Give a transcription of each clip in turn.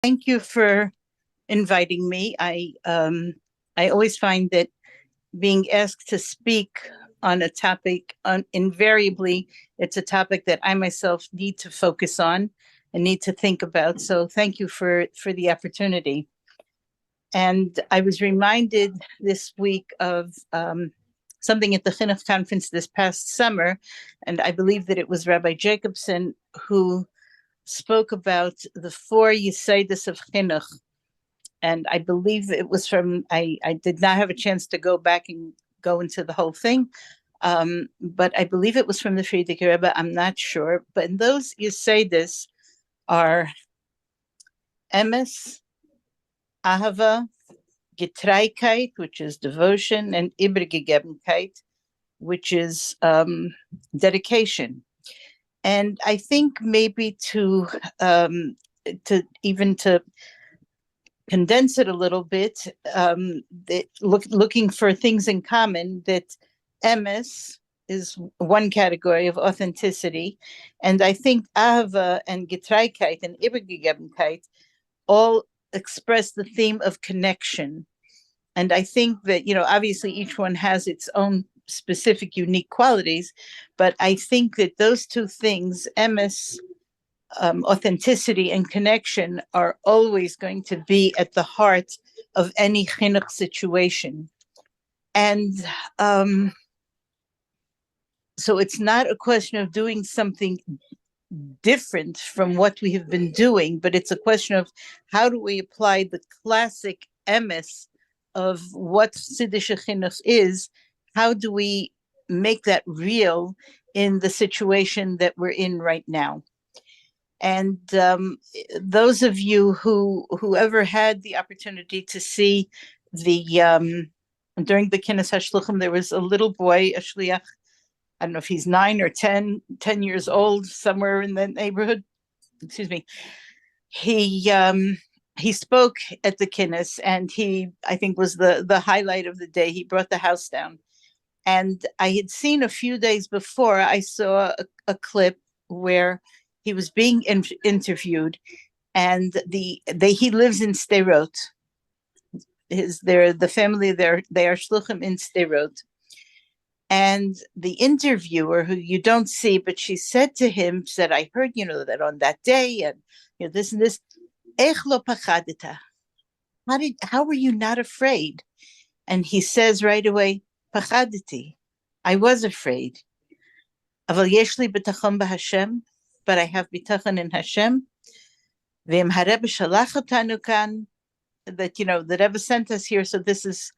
Thank you for inviting me. I always find that being asked to speak on a topic, invariably, it's a topic that I myself need to focus on and need to think about. So thank you for the opportunity. And I was reminded this week of something at the Chinuch conference this past summer, and I believe that it was Rabbi Jacobson who spoke about the four Yesodis of Chinuch, and I believe it was from, I did not have a chance to go back and go into the whole thing, but I believe it was from the Frierdiker Rebbe. I'm not sure, but in those Yesodis are emes, ahava, Getreigkeit, which is devotion, and Übergegebenkeit, which is dedication. And I think maybe to even to condense it a little bit, looking for things in common, that emes is one category of authenticity, and I think ahava and Getreigkeit and Übergegebenkeit all express the theme of connection. And I think that, obviously each one has its own specific unique qualities, but I think that those two things, emes, authenticity and connection, are always going to be at the heart of any chinuch situation. And so it's not a question of doing something different from what we have been doing, but it's a question of how do we apply the classic emes of what Siddish Chinuch is, how do we make that real in the situation that we're in right now? And those of you whoever had the opportunity to see the during the Kinnis Hashluchim, there was a little boy, a shliach. I don't know if he's 9 or 10 years old, somewhere in the neighborhood. Excuse me. He spoke at the Kinnis, and he, I think, was the highlight of the day. He brought the house down. And I had seen a few days before, I saw a clip where he was being interviewed, and he lives in Sderot. The family there, they are shluchim in Sderot. And the interviewer, who you don't see, but she said to him, said, I heard, that on that day, and this and this, Ech lo pachadita. How were you not afraid? And he says right away, pachaditi. I was afraid. Aval yesh li bitachon b'Hashem, but I have bitachon in Hashem. V'im hareb shalach otanu kan, that the Rebbe sent us here. So this is,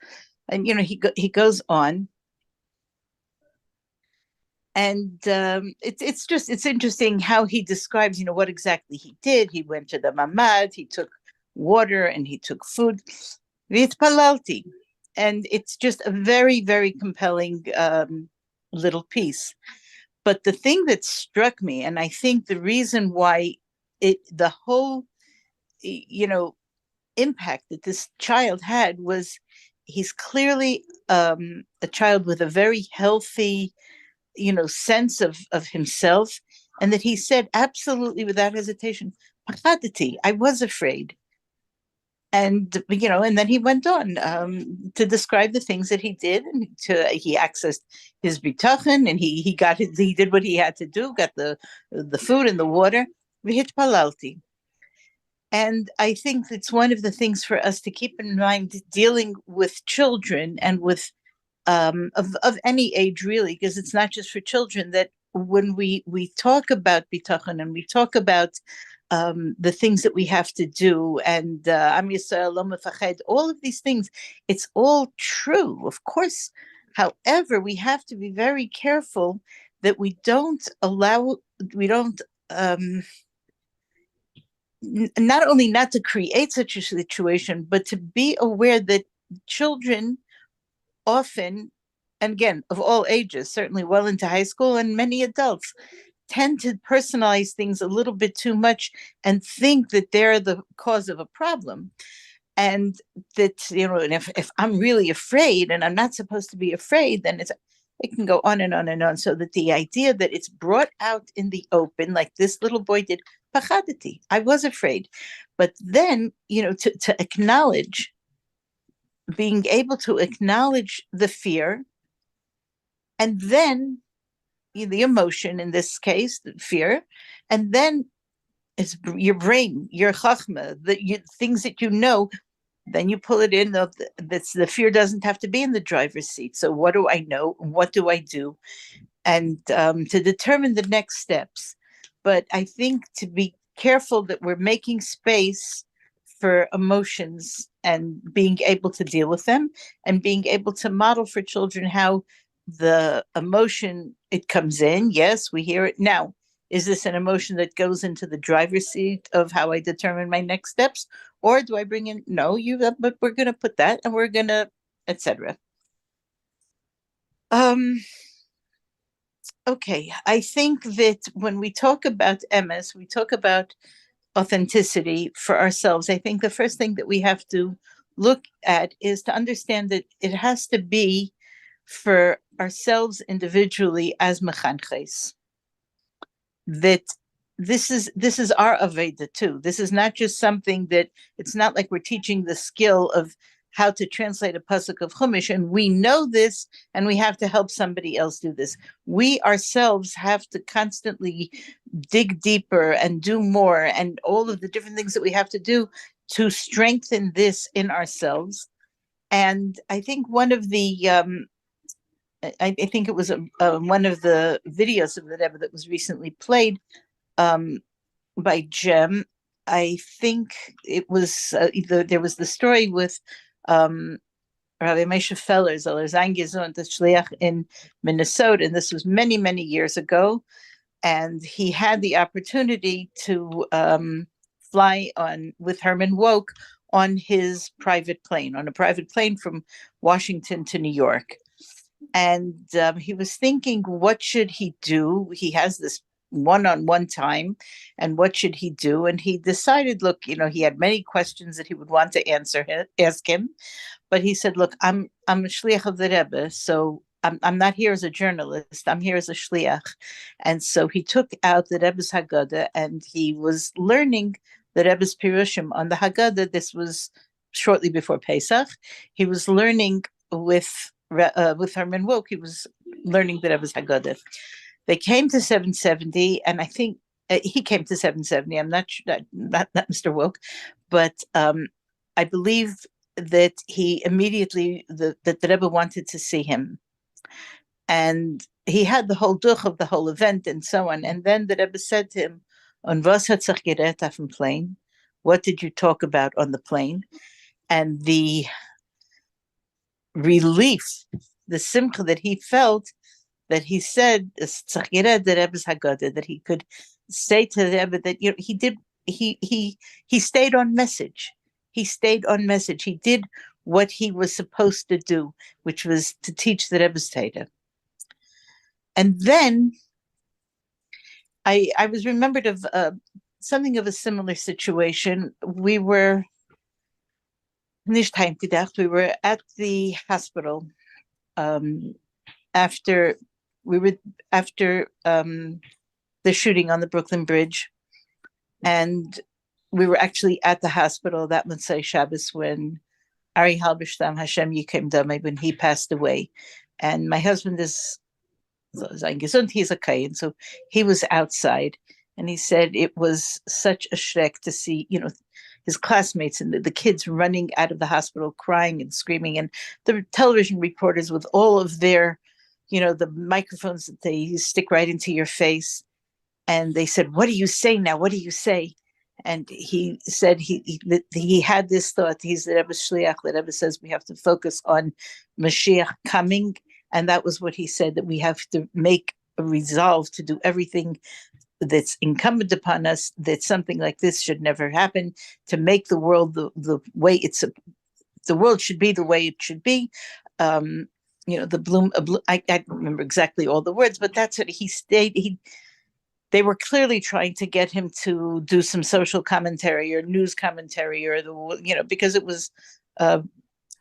and he goes on. And it's interesting how he describes, what exactly he did. He went to the mamad, he took water, and he took food. V'itpalalti. And it's just a very, very compelling little piece. But the thing that struck me, and I think the reason why the whole, impact that this child had, was he's clearly a child with a very healthy, sense of himself, and that he said absolutely without hesitation, I was afraid. And and then he went on to describe the things that he did, and he accessed his bitachon, and he did what he had to do, got the food and the water. V'hitpalalti. And I think it's one of the things for us to keep in mind dealing with children, and with of any age, really, because it's not just for children, that when we talk about bitachon, and we talk about the things that we have to do, and Am Yisrael lo mefached, all of these things, it's all true, of course. However, we have to be very careful that we don't not only not to create such a situation, but to be aware that children often, and again, of all ages, certainly well into high school, and many adults, tend to personalize things a little bit too much and think that they're the cause of a problem. And that, and if I'm really afraid and I'm not supposed to be afraid, then it's, It can go on and on and on. So that the idea that it's brought out in the open, like this little boy did, pachadati, I was afraid. But then, to acknowledge, being able to acknowledge the fear, and then the emotion, in this case, the fear, and then it's your brain, your chachma, things that then you pull it in. The fear doesn't have to be in the driver's seat. So what do I know? What do I do? And to determine the next steps. But I think to be careful that we're making space for emotions and being able to deal with them, and being able to model for children how the emotion, it comes in. Yes, we hear it now. Is this an emotion that goes into the driver's seat of how I determine my next steps? Or do I bring in, no, but we're going to put that, and we're going to, etc. Okay, I think that when we talk about MS, we talk about authenticity for ourselves. I think the first thing that we have to look at is to understand that it has to be for ourselves individually as mechanchos. That this is our aveda too. This is not just something that, it's not like we're teaching the skill of how to translate a pasuk of Chumash, and we know this, and we have to help somebody else do this. We ourselves have to constantly dig deeper and do more, and all of the different things that we have to do to strengthen this in ourselves. And I think one of the I think it was one of the videos of the Rebbe that was recently played um, by Jem. I think it was there was the story with Rabbi Moshe Feller, Zeller Sein Gesund, the Shliach in Minnesota, and this was many, many years ago. And he had the opportunity to fly on with Herman Wouk on his private plane, on a private plane from Washington to New York. And he was thinking, what should he do? He has this one-on-one time, and what should he do? And he decided, look, he had many questions that he would want to ask him, but he said, look, I'm a shliach of the Rebbe, so I'm not here as a journalist. I'm here as a shliach. And so he took out the Rebbe's Haggadah, and he was learning the Rebbe's Pirushim on the Haggadah. This was shortly before Pesach. He was learning with Herman Wouk. He was learning the Rebbe's Haggadah. They came to 770, and I think he came to 770. I'm not Mr. Wouk, but I believe that he immediately, that the Rebbe wanted to see him. And he had the whole duch of the whole event and so on. And then the Rebbe said to him, "On was hat sich geredet auf dem plane? What did you talk about on the plane?" And the relief, the simcha that he felt, that he said, that he could say to the Rebbe that he stayed on message. He stayed on message. He did what he was supposed to do, which was to teach the Rebbe's Teda. And then I was remembered of something of a similar situation. We were we were at the hospital after the shooting on the Brooklyn Bridge, and we were actually at the hospital that Motzei Shabbos when Ari Halberstam Hashem Yikim Dameh, when he passed away. And my husband is Sein Gesund, he's a Kayan, so he was outside, and he said it was such a shrek to see, his classmates and the kids running out of the hospital crying and screaming, and the television reporters with all of their, the microphones that they stick right into your face. And they said, "What do you say now? What do you say?" And he said he had this thought. He's the Rebbe Shliach. The Rebbe says we have to focus on Mashiach coming. And that was what he said, that we have to make a resolve to do everything that's incumbent upon us, that something like this should never happen, to make the world the way the world should be the way it should be. The bloom, I don't remember exactly all the words, but that's what he stayed. They were clearly trying to get him to do some social commentary or news commentary, or because it was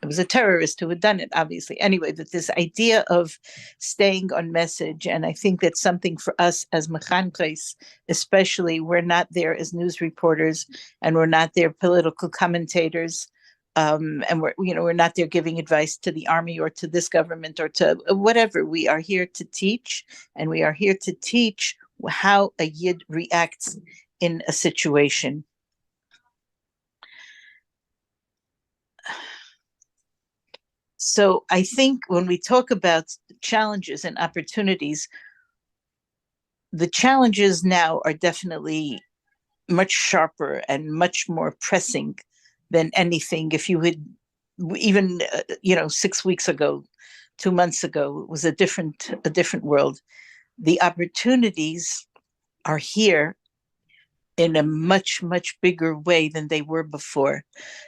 it was a terrorist who had done it, obviously. Anyway, that this idea of staying on message, and I think that's something for us as Mechanchos, especially, we're not there as news reporters, and we're not there political commentators, and we're not there giving advice to the army or to this government or to whatever. We are here to teach, and we are here to teach how a yid reacts in a situation. So I think when we talk about challenges and opportunities, the challenges now are definitely much sharper and much more pressing than anything. If you had even 6 weeks ago, 2 months ago, it was a different world. The opportunities are here in a much, much bigger way than they were before.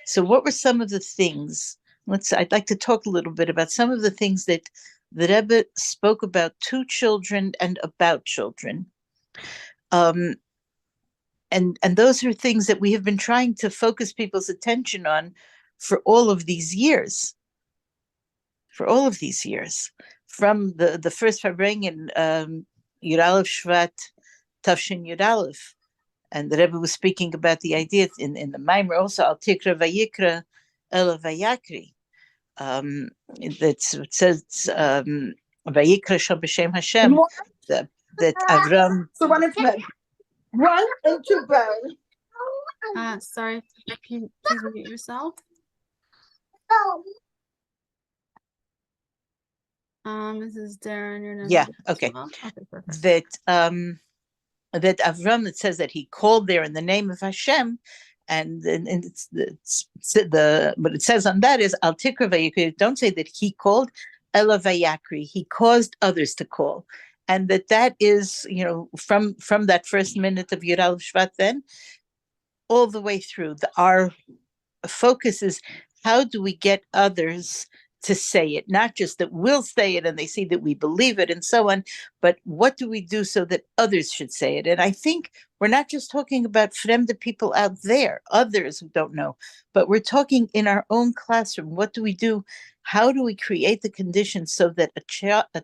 So what were some of the things? I'd like to talk a little bit about some of the things that the Rebbe spoke about to children and about children. And those are things that we have been trying to focus people's attention on for all of these years. From the first Farbrengen, Yud Aleph Shvat, Tavshin Yud Aleph. And the Rebbe was speaking about the idea in the Maimer also, Al Tikra Vayikra Ela Vayakri. It says, Vayikra Shal B'Shem Hashem, that Avram. So one of them, one and two bones. Sorry, can you please mute yourself? Mrs. Deren, your name. Yeah, okay. That Avram, it says that he called there in the name of Hashem, and what it says on that is Al Tikra Vayikri. Don't say that he called, Ela Vayakri. He caused others to call, and that is from that first minute of Yud Aleph Shvat, then all the way through. Our focus is how do we get others to say it, not just that we'll say it and they see that we believe it and so on, but what do we do so that others should say it? And I think we're not just talking about fremde people out there, others who don't know, but we're talking in our own classroom. What do we do? How do we create the conditions so that a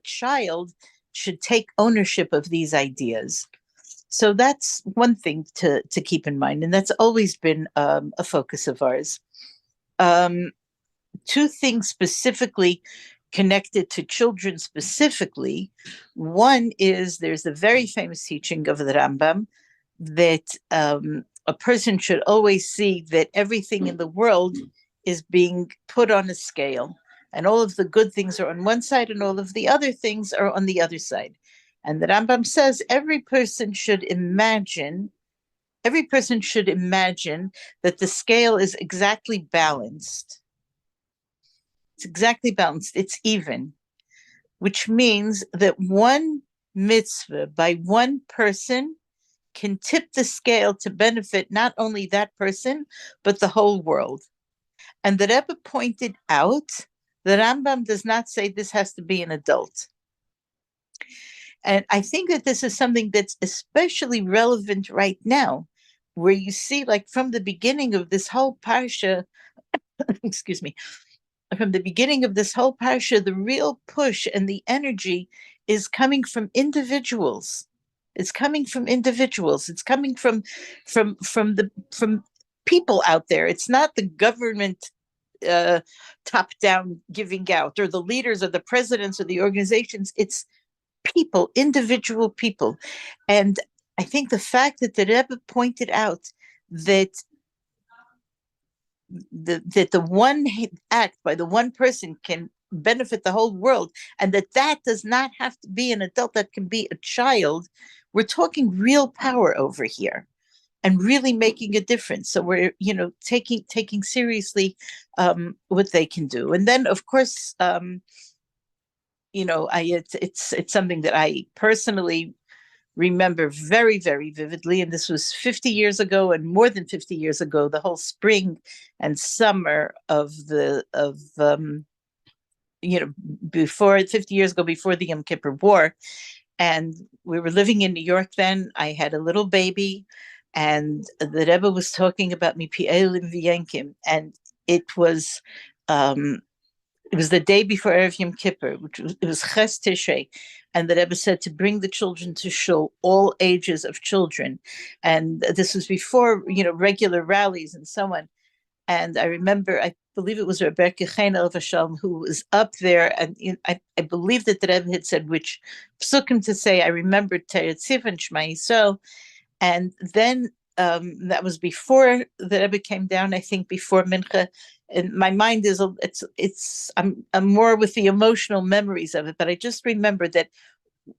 child should take ownership of these ideas? So that's one thing to keep in mind, and that's always been a focus of ours. Two things specifically connected to children specifically. One is there's a very famous teaching of the Rambam that a person should always see that everything in the world is being put on a scale, and all of the good things are on one side and all of the other things are on the other side. And the Rambam says every person should imagine that the scale is exactly balanced. It's exactly balanced. It's even, which means that one mitzvah by one person can tip the scale to benefit not only that person, but the whole world. And the Rebbe pointed out the Rambam does not say this has to be an adult. And I think that this is something that's especially relevant right now, where you see, like from the beginning of this whole parsha, excuse me, from the beginning of this whole parsha, the real push and the energy is coming from individuals. It's coming from individuals. It's coming from people out there. It's not the government top down giving out, or the leaders or the presidents or the organizations. It's people, individual people. And I think the fact that the Rebbe pointed out that the one act by the one person can benefit the whole world, and that does not have to be an adult, that can be a child. We're talking real power over here and really making a difference. So we're taking seriously what they can do. And then of course it's something that I personally remember very, very vividly, and this was 50 years ago and more than 50 years ago, the whole spring and summer before 50 years ago, before the Yom Kippur War. And we were living in New York then. I had a little baby, and the Rebbe was talking about Mipi Elim V'Yenkim, and it was it was the day before Erev Yom Kippur, it was Ches Tishrei, and the Rebbe said to bring the children to shul, all ages of children, and this was before regular rallies and so on. And I remember, I believe it was Rebecca Chainel Vashalm who was up there, and I believe that the Rebbe had said which psukim to say. I remembered Teretzif and Shema Yisrael, and then that was before the Rebbe came down. I think before Mincha, and my mind is I'm more with the emotional memories of it. But I just remember that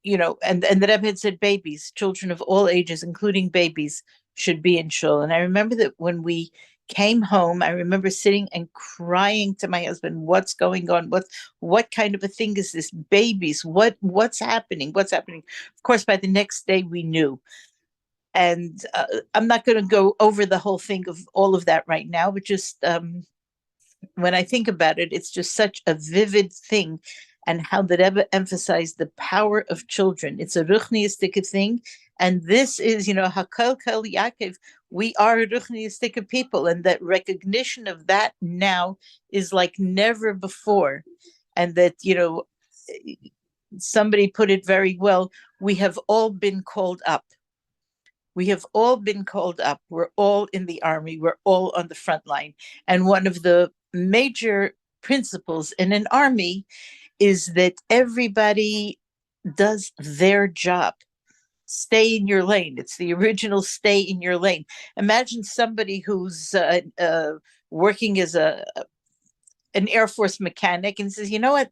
and the Rebbe had said babies, children of all ages, including babies, should be in shul. And I remember that when we came home, I remember sitting and crying to my husband, "What's going on? What kind of a thing is this? Babies? What's happening? What's happening?" Of course, by the next day we knew. And I'm not going to go over the whole thing of all of that right now, but just when I think about it, it's just such a vivid thing, and how the Rebbe emphasized the power of children. It's a ruchniistic thing, and this is, Hakol Kol Yaakov. We are ruchniistic people, and that recognition of that now is like never before, and that somebody put it very well. We have all been called up. We have all been called up. We're all in the army. We're all on the front line. And one of the major principles in an army is that everybody does their job. Stay in your lane. It's the original stay in your lane. Imagine somebody who's working as an Air Force mechanic and says, you know what?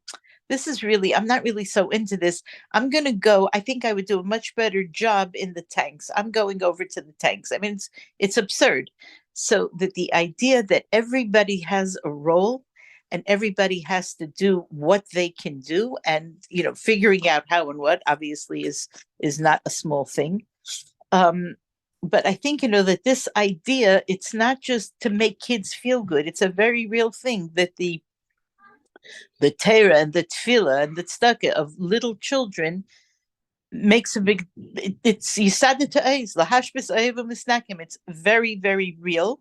I'm not really so into this. I'm going to go. I think I would do a much better job in the tanks. I'm going over to the tanks. I mean, it's absurd. So that the idea that everybody has a role and everybody has to do what they can do, and figuring out how and what obviously is not a small thing. But I think that this idea, it's not just to make kids feel good. It's a very real thing that the Torah and the tefillah and the tzedakah of little children makes a big. It's yisadet ha'ez lahashbis ohev u'misnakim. It's very, very real,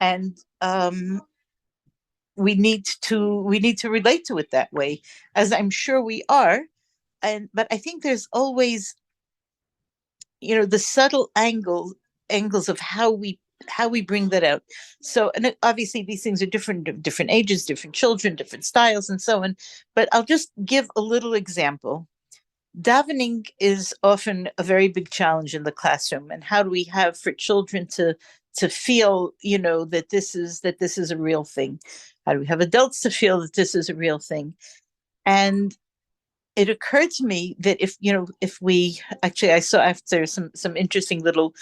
and we need to relate to it that way, as I'm sure we are. But I think there's always the subtle angles of how we bring that out. So, and obviously these things are different ages, different children, different styles, and so on. But I'll just give a little example. Davening is often a very big challenge in the classroom, and how do we have for children to feel that this is a real thing? How do we have adults to feel that this is a real thing? And it occurred to me that if we actually, I saw after some interesting little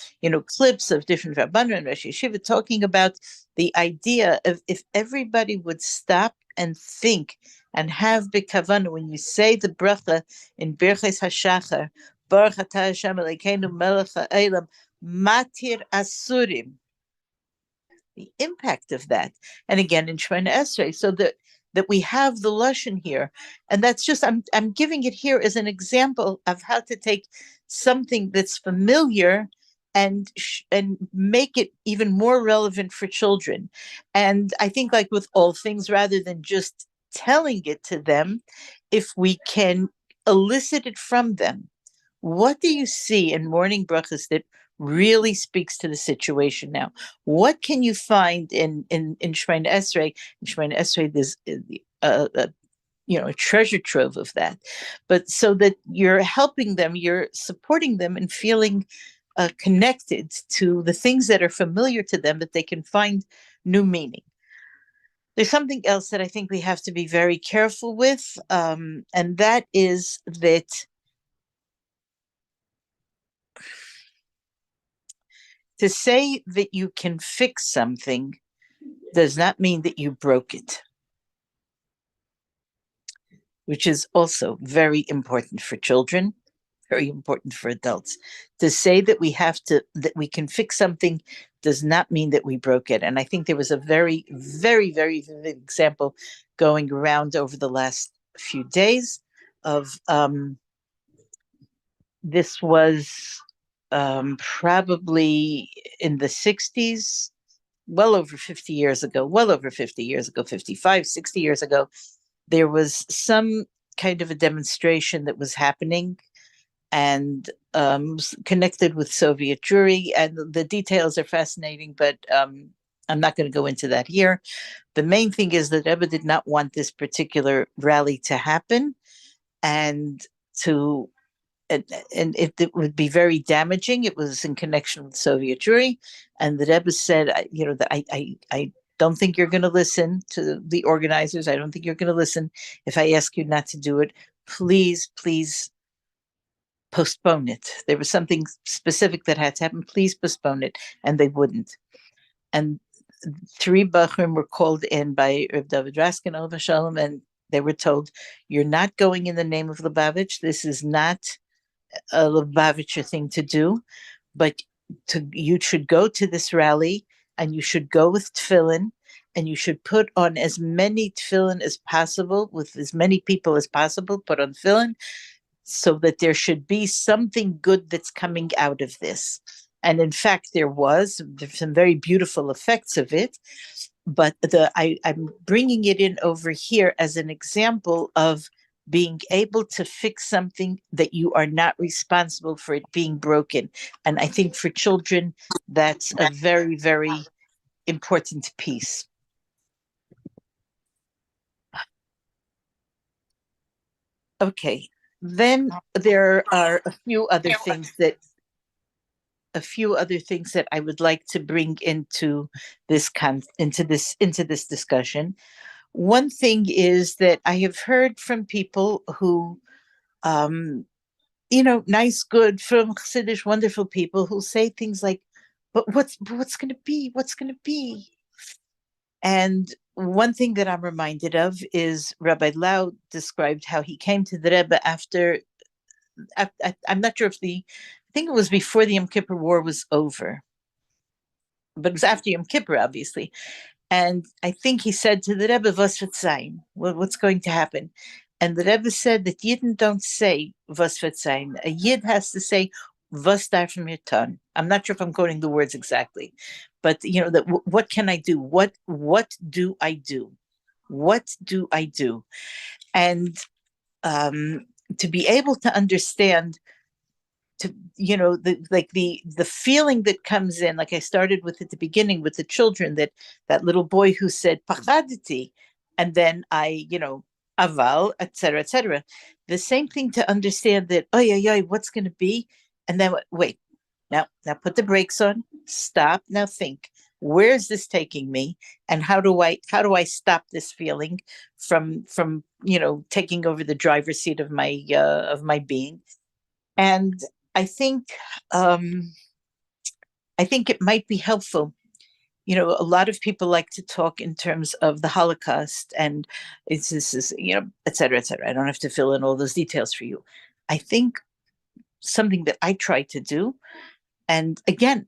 clips of different Rabbanim and Rosh Yeshiva talking about the idea of, if everybody would stop and think and have b'kavanah when you say the bracha in Birches Hashachar, Baruch Atah Hashem Elokeinu Melech Ha'olam Matir Asurim, the impact of that. And again in Shemona Esrei, so that we have the lashon here, and that's just I'm giving it here as an example of how to take something that's familiar and make it even more relevant for children. And I think, like with all things, rather than just telling it to them, if we can elicit it from them. What do you see in morning brachas that really speaks to the situation now? What can you find in Shemona Esrei? In Shemona Esrei, there's a treasure trove of that. But so that you're helping them, you're supporting them, and feeling connected to the things that are familiar to them, that they can find new meaning. There's something else that I think we have to be very careful with, and that is that to say that you can fix something does not mean that you broke it, which is also very important for children, very important for adults. To say that we can fix something does not mean that we broke it. And I think there was a very, very, very vivid example going around over the last few days of this was probably in the 60s. well over 50 years ago, 55, 60 years ago, there was some kind of a demonstration that was happening and connected with Soviet Jewry. And the details are fascinating, but I'm not going to go into that here. The main thing is that Rebbe did not want this particular rally to happen, and to and it would be very damaging. It was in connection with Soviet Jewry, and the Rebbe said, that I don't think you're going to listen to the organizers. I don't think you're going to listen if I ask you not to do it. Please, please postpone it. There was something specific that had to happen. Please postpone it, and they wouldn't. And 3 Bachrim were called in by Reb David Raskin Alav Shalom, and they were told, "You're not going in the name of Lubavitch. This is not a Lubavitcher thing to do, but you should go to this rally, and you should go with tefillin, and you should put on as many tefillin as possible, with as many people as possible, put on tefillin, so that there should be something good that's coming out of this." And in fact, there's some very beautiful effects of it. But I'm bringing it in over here as an example of being able to fix something that you are not responsible for it being broken. And I think for children, that's a very, very important piece. Okay, then there are a few other things that I would like to bring into this discussion. One thing is that I have heard from people who, nice, good, from Chassidish, wonderful people who say things like, "But what's going to be? What's going to be?" And one thing that I'm reminded of is Rabbi Lau described how he came to the Rebbe after. I'm not sure I think it was before the Yom Kippur War was over, but it was after Yom Kippur, obviously. And I think he said to the Rebbe, "Was wird sein? What's going to happen?" And the Rebbe said that Yidden don't say "Was wird sein." A Yid has to say "Was darf mir tun." I'm not sure if I'm quoting the words exactly, but that what can I do? What do I do? What do I do? And to be able to understand, to the feeling that comes in, like I started with at the beginning with the children, that little boy who said pachaditi, and then I aval, etc., etc. The same thing, to understand that, oh yeah, what's going to be, and then wait, now put the brakes on, stop, now think, where's this taking me, and how do I stop this feeling from taking over the driver's seat of my being. And I think um, I think it might be helpful. A lot of people like to talk in terms of the Holocaust, and this is, et cetera, et cetera. I don't have to fill in all those details for you. I think something that I try to do, and again,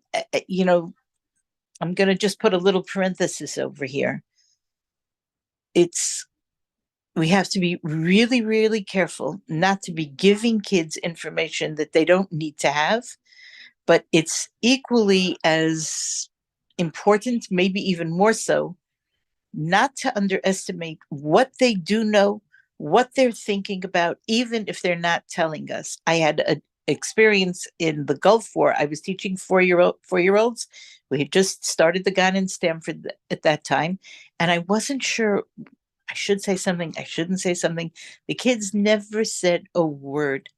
I'm going to just put a little parenthesis over here. It's We have to be really, really careful not to be giving kids information that they don't need to have. But it's equally as important, maybe even more so, not to underestimate what they do know, what they're thinking about, even if they're not telling us. I had an experience in the Gulf War. I was teaching 4-year-olds. We had just started the gun in Stanford at that time, and I wasn't sure. I should say something, I shouldn't say something. The kids never said a word.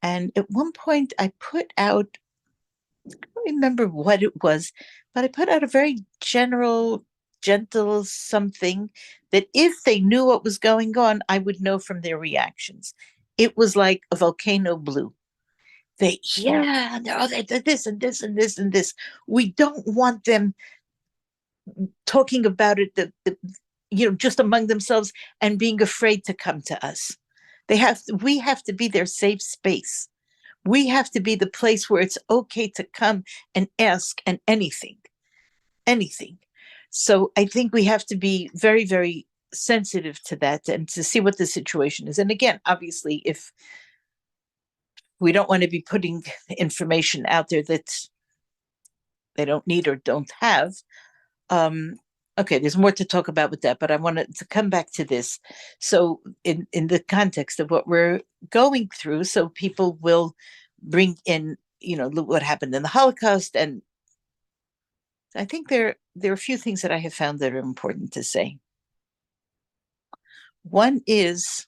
And at one point, I put out, I don't remember what it was, but I put out a very general, gentle something that if they knew what was going on, I would know from their reactions. It was like a volcano blew. They did this and this and this and this. We don't want them talking about it, just among themselves, and being afraid to come to us. We have to be their safe space. We have to be the place where it's okay to come and ask, and anything. So I think we have to be very, very sensitive to that, and to see what the situation is. And again, obviously, if we don't want to be putting information out there that they don't need or don't have, Okay, there's more to talk about with that, but I wanted to come back to this. So, in the context of what we're going through, so people will bring in, what happened in the Holocaust, and I think there are a few things that I have found that are important to say. One is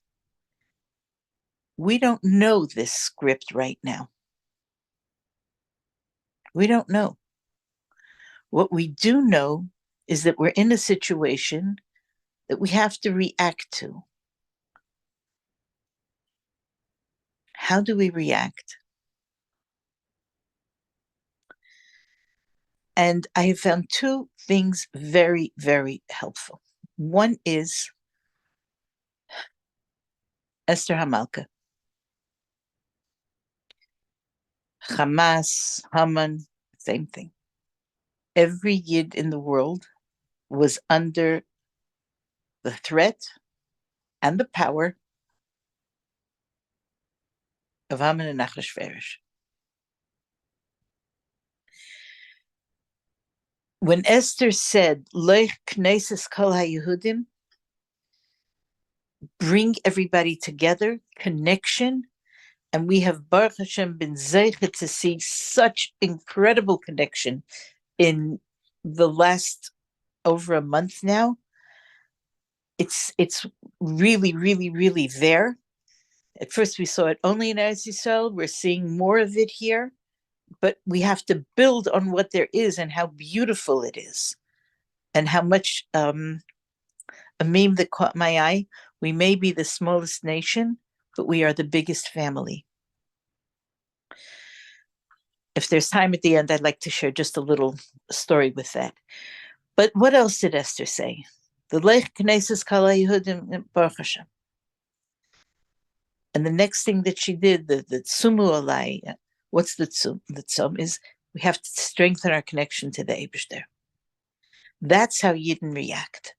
we don't know this script right now. We don't know. What we do know is that we're in a situation that we have to react to. How do we react? And I have found two things very, very helpful. One is Esther Hamalka. Hamas, Haman, same thing. Every Yid in the world was under the threat and the power of Haman and Achashverosh. When Esther said, Lech Knesses Kol HaYehudim, bring everybody together, connection, and we have Baruch Hashem been zeichet to see such incredible connection in the last over a month now. It's really, really, really there. At first we saw it only in Eretz Yisrael. We're seeing more of it here, but we have to build on what there is and how beautiful it is, and how much a meme that caught my eye. We may be the smallest nation, but we are the biggest family. If there's time at the end, I'd like to share just a little story with that. But what else did Esther say? The Lech Knesses Kol HaYehudim Baruch Hashem. And the next thing that she did, the Tzumu Alai, what's the Tzum? The Tzum is we have to strengthen our connection to the Eibishter. That's how Yidden react.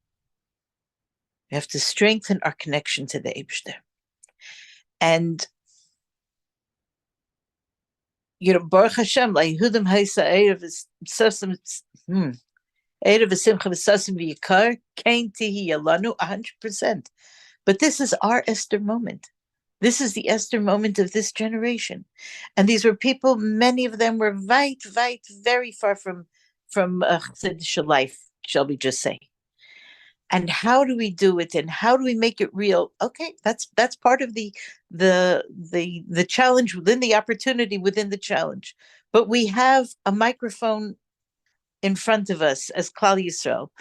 We have to strengthen our connection to the Eibishter. And Baruch Hashem, LaYehudim Haisa Erev Sasim Erev V'Simcha V'Sasim V'Yikar Kain Tihi Yalanu 100%. But this is our Esther moment. This is the Esther moment of this generation. And these were people, many of them were very far from Chassidish life, shall we just say. And how do we do it, and how do we make it real? Okay, that's part of the challenge within the opportunity within the challenge. But we have a microphone in front of us as Klal Yisrael,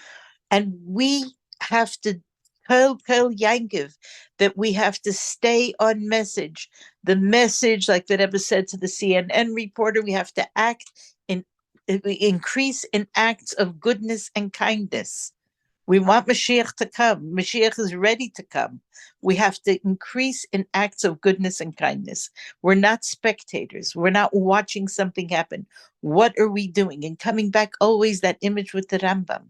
and we have to tell Yankiv that we have to stay on message. The message, like the Rebbe said to the CNN reporter, we have to increase in acts of goodness and kindness. We want Mashiach to come. Mashiach is ready to come. We have to increase in acts of goodness and kindness. We're not spectators. We're not watching something happen. What are we doing? And coming back always that image with the Rambam.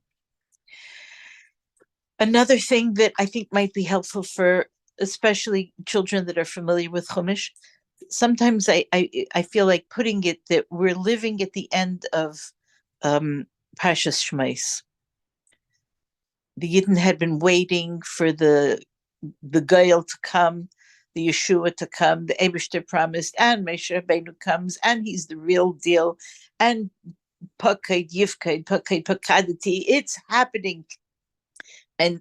Another thing that I think might be helpful for especially children that are familiar with Chumash, sometimes I feel like putting it that we're living at the end of Parshas Shmos. The Yidden had been waiting for the Goyal to come, the Yeshua to come, the Eibishter promised, and Moshe Rabbeinu comes, and he's the real deal, and Pakad Yifkad, Pakad Pakadati, it's happening, and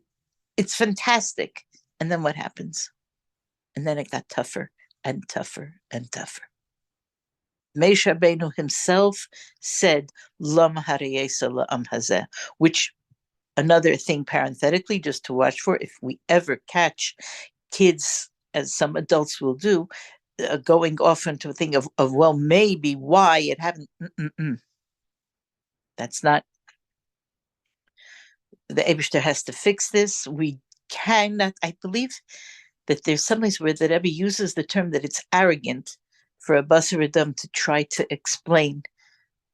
it's fantastic. And then what happens? And then it got tougher and tougher and tougher. Moshe Rabbeinu himself said, Lam harayesa la'am hazeh, which another thing parenthetically just to watch for, if we ever catch kids, as some adults will do, going off into a thing of well, maybe why it happened. That's not, the Eibishter has to fix this. We cannot, I believe that there's some place where the Rebbe uses the term that it's arrogant for a Basar Adam to try to explain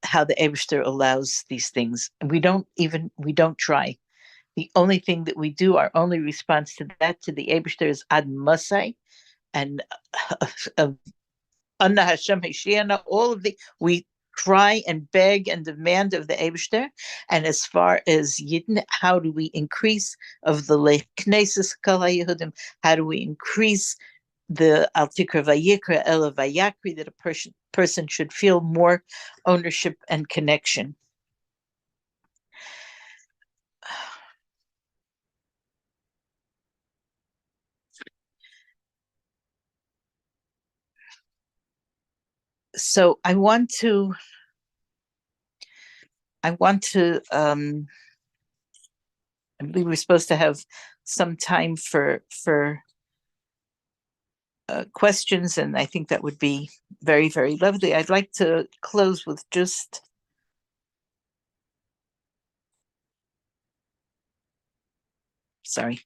how the Eibishter allows these things. And we don't try. The only thing that we do, our only response to that, to the Eibishter, is Ad Masai, and Anna Hashem Hashiana, all of the, we cry and beg and demand of the Eibishter. And as far as Yidden, how do we increase of the Knesses Kol HaYehudim? How do we increase the Al Tikra Vayikra Ela Vayakri, that a person should feel more ownership and connection? So I want to I believe we're supposed to have some time for questions, and I think that would be very, very lovely. I'd like to close with just to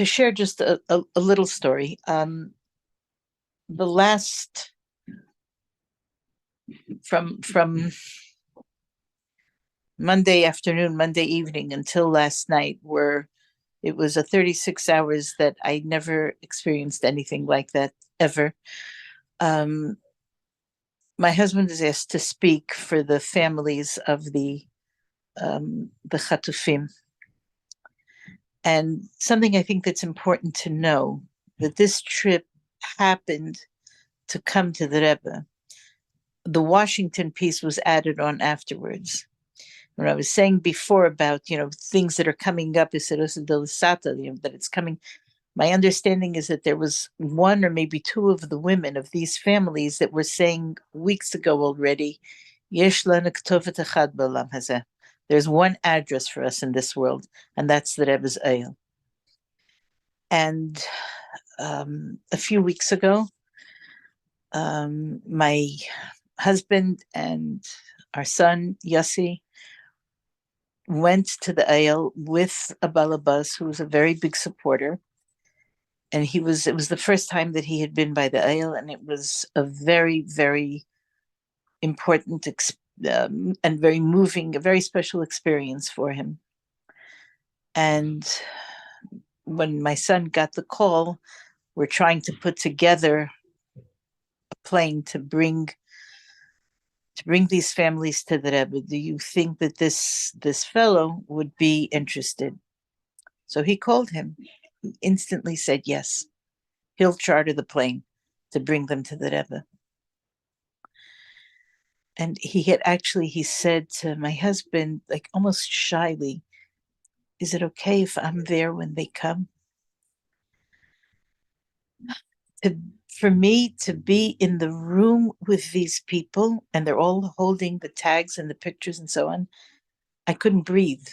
share just a little story. The last from Monday afternoon, Monday evening until last night, it was a 36 hours that I never experienced anything like that ever. My husband is asked to speak for the families of the Chatufim. And something I think that's important to know, that this trip happened to come to the Rebbe. The Washington piece was added on afterwards. When I was saying before about, things that are coming up, that it's coming, my understanding is that there was one or maybe two of the women of these families that were saying weeks ago already, there's one address for us in this world, and that's the Rebbe's Eil. And a few weeks ago, my husband and our son, Yossi, went to the Eil with a balabas who was a very big supporter. And it was the first time that he had been by the Eil, and it was a very, very important and very moving, a very special experience for him. And when my son got the call, we're trying to put together a plane to bring these families to the Rebbe. Do you think that this fellow would be interested? So he called him. He instantly said yes. He'll charter the plane to bring them to the Rebbe. And he said to my husband, like almost shyly, is it okay if I'm there when they come? For me to be in the room with these people, and they're all holding the tags and the pictures and so on, I couldn't breathe.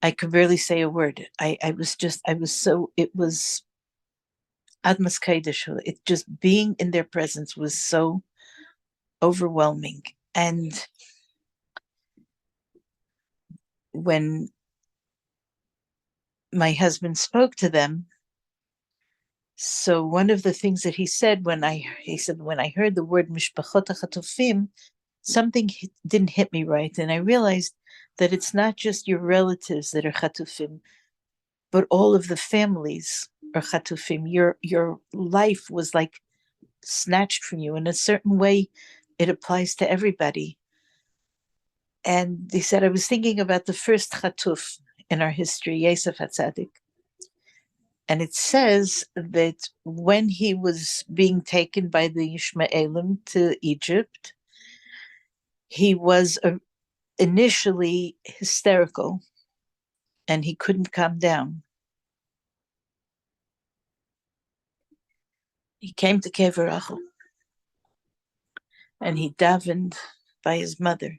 I could barely say a word. It was Admas Kaidish. It just being in their presence was so overwhelming. And when my husband spoke to them, so one of the things that he said when I heard the word Mishpachot HaChatufim, something didn't hit me right, and I realized that it's not just your relatives that are Chatufim, but all of the families are Chatufim. Your life was like snatched from you. In a certain way, it applies to everybody. And he said, I was thinking about the first Chatuf in our history, Yosef HaTzadik. And it says that when he was being taken by the Ishmaelim to Egypt, he was initially hysterical and he couldn't calm down. He came to Kever Rachel and he davened by his mother.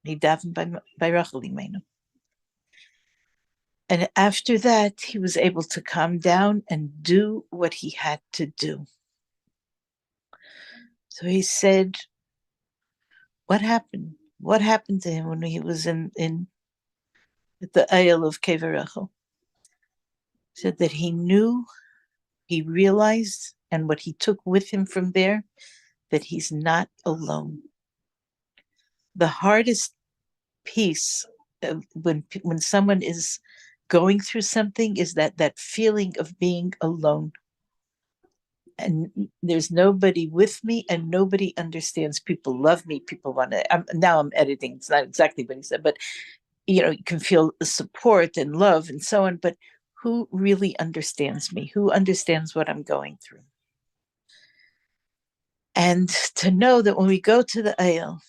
He davened by Rachel Imenu. And after that, he was able to calm down and do what he had to do. So he said, what happened? What happened to him when he was in the Isle of Kever Rachel? He said that he realized, and what he took with him from there, that he's not alone. The hardest piece when someone is going through something is that feeling of being alone. and there's nobody with me, and nobody understands. People love me. People want to. Now I'm editing. It's not exactly what he said, but you can feel the support and love and so on. But who really understands me? Who understands what I'm going through? And to know that when we go to the Ayel,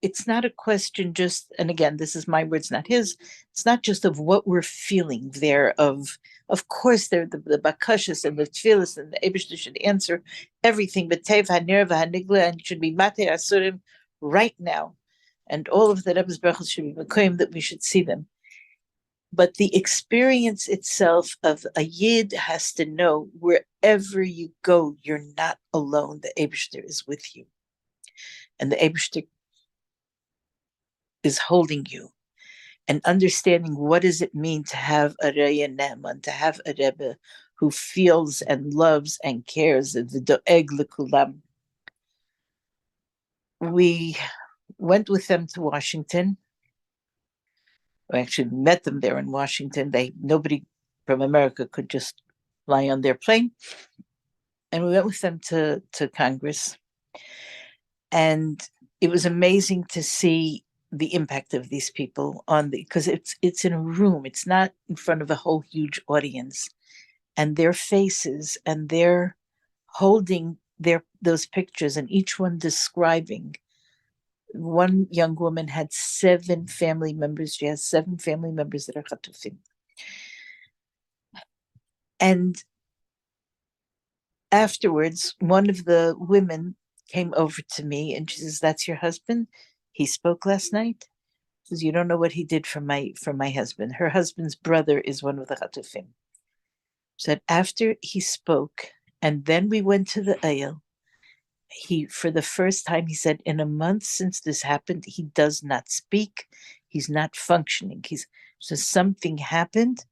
it's not a question just, and again, this is my words, not his. It's not just of what we're feeling there. Of course, there the bakashas and the tefillas and the Eibushter should answer everything. But tev haner v'hanigla and should be mate asurim right now, and all of the Rebbe's brachos should be mekoyim that we should see them. But the experience itself of a yid has to know wherever you go, you're not alone. The Eibushter is with you, and the Eibushter is holding you, and understanding what does it mean to have a Reya Nehman, to have a Rebbe who feels and loves and cares, the Doeg Lekulam. We went with them to Washington. We actually met them there in Washington. Nobody from America could just fly on their plane. And we went with them to Congress. And it was amazing to see the impact of these people because it's in a room. It's not in front of a whole huge audience, and their faces, and they're holding those pictures, and each one describing. One young woman had 7 family members. She has 7 family members that are chatufim. And afterwards, one of the women came over to me and she says, "That's your husband? He spoke last night?" She says, "You don't know what he did for my husband." Her husband's brother is one of the Chatufim. She said, after he spoke, and then we went to the Ayel, for the first time, he said, in a month since this happened, he does not speak. He's not functioning. So something happened.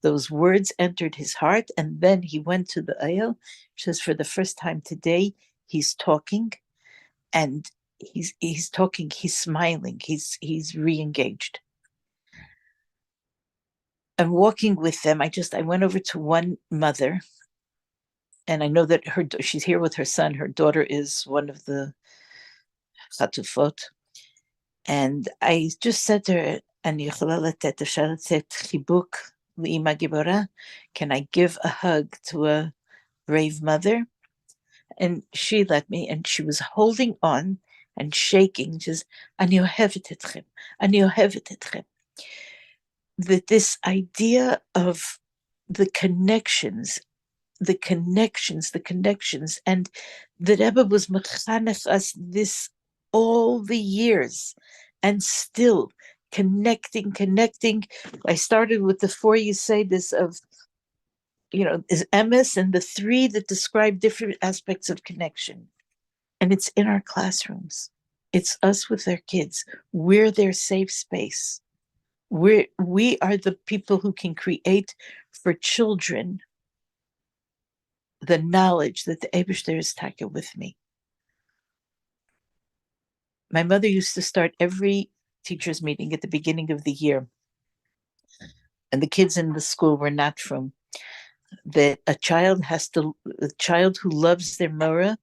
Those words entered his heart, and then he went to the Ayel. She says, for the first time today, he's talking, and he's talking, he's smiling, he's re-engaged. And walking with them, I went over to one mother, and I know that she's here with her son. Her daughter is one of the chatufot, and I just said to her, can I give a hug to a brave mother? And she let me, and she was holding on and shaking, just, ani ohevet etchem, ani ohevet etchem. That this idea of the connections, and the Rebbe was mechanech us this all the years, and still connecting. I started with the 4 Yesedes of, is emes, and the 3 that describe different aspects of connection. And it's in our classrooms. It's us with our kids. We're their safe space. We are the people who can create for children the knowledge that the Eibishter is taka with me. My mother used to start every teachers' meeting at the beginning of the year, and the kids in the school were not from, that a child who loves their Mora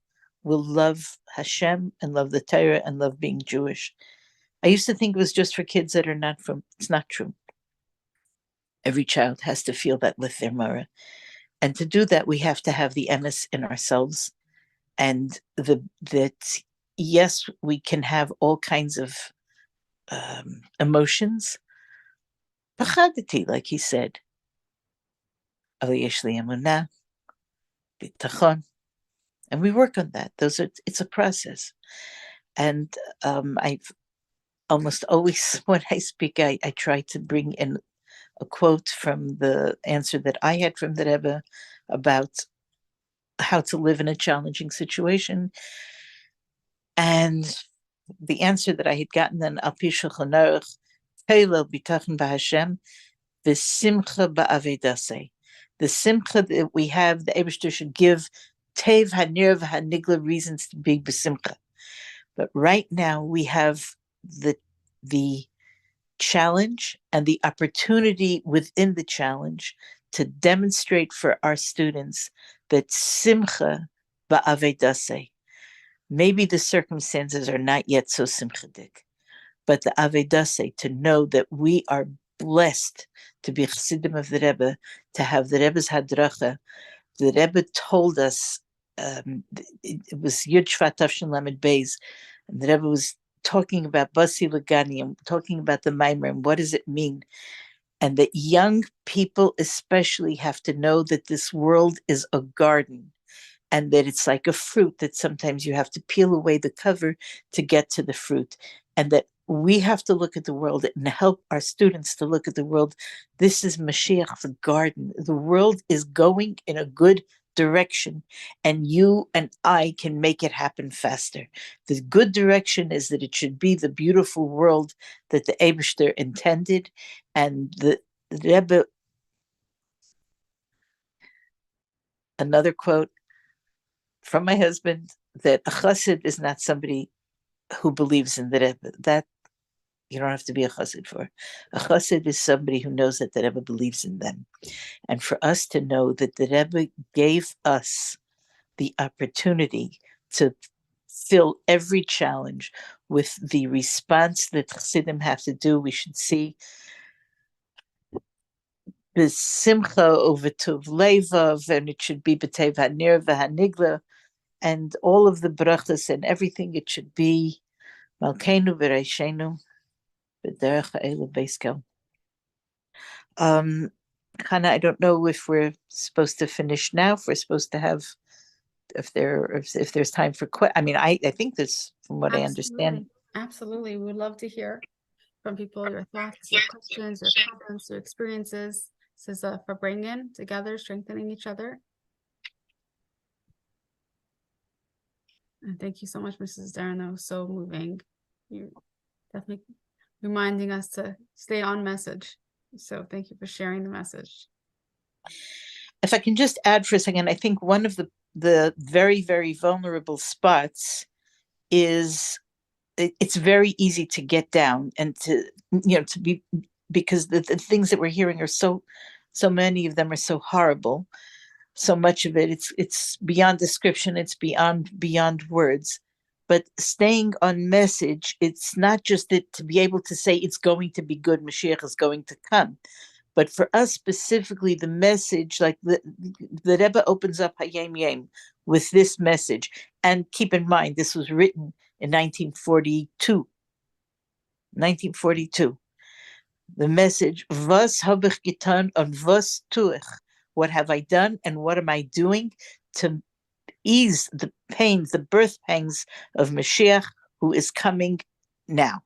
will love Hashem and love the Torah and love being Jewish. I used to think it was just for kids that are not from. It's not true. Every child has to feel that with their Mora. And to do that, we have to have the emes in ourselves, and that yes, we can have all kinds of emotions. Pachadati, like he said, and we work on that. It's a process. And I've almost always, when I speak, I try to bring in a quote from the answer that I had from the Rebbe about how to live in a challenging situation. And the answer that I had gotten then, Al Pi Shulchan Aruch, Teilel Bitachon B'Hashem, V'Simcha Ba'avedasei. The simcha that we have, the Eibishter should give Tev Hanir V'Hanigla reasons to be b'simcha. But right now we have the challenge and the opportunity within the challenge to demonstrate for our students that simcha ba'avedase. Maybe the circumstances are not yet so simchadik, but the avedase, to know that we are blessed to be chassidim of the Rebbe, to have the Rebbe's hadracha. The Rebbe told us, it was Yud Shvat Tavshin Lamed Beis, and the Rebbe was talking about Basi Lagani and talking about the Maimer and what does it mean, and that young people especially have to know that this world is a garden, and that it's like a fruit that sometimes you have to peel away the cover to get to the fruit, and that we have to look at the world and help our students to look at the world. This is Mashiach, the garden. The world is going in a good direction, and you and I can make it happen faster. The good direction is that it should be the beautiful world that the Eibishter intended, and the Rebbe, another quote from my husband, that a chassid is not somebody who believes in the Rebbe. That you don't have to be a chassid for. A chassid is somebody who knows that the Rebbe believes in them. And for us to know that the Rebbe gave us the opportunity to fill every challenge with the response that chassidim have to do, we should see the simcha over tuv levav, and it should be b'tev hanir v'hanigla, and all of the brachas and everything. It should be Malkeinu v'reishenu b'derech ha'elu beiskel. Hannah, I don't know if we're supposed to finish now. If we're supposed to have, if there's time for I mean, I think this, from what I understand. Absolutely. We would love to hear from people your thoughts, your questions, your comments, your experiences. This is Farbrengen, together strengthening each other. And thank you so much, Mrs. Deren. That was so moving. You're definitely reminding us to stay on message. So thank you for sharing the message. If I can just add for a second, I think one of the very, very vulnerable spots is it's very easy to get down and to be, because the things that we're hearing are so many of them are so horrible. So much of it, it's beyond description, it's beyond words. But staying on message, it's not just that to be able to say it's going to be good, Mashiach is going to come. But for us specifically, the message, like the Rebbe opens up Hayom Yom with this message. And keep in mind, this was written in 1942. 1942. The message, Was habe ich getan und was tue ich? What have I done and what am I doing to ease the pains, the birth pangs of Mashiach, who is coming now?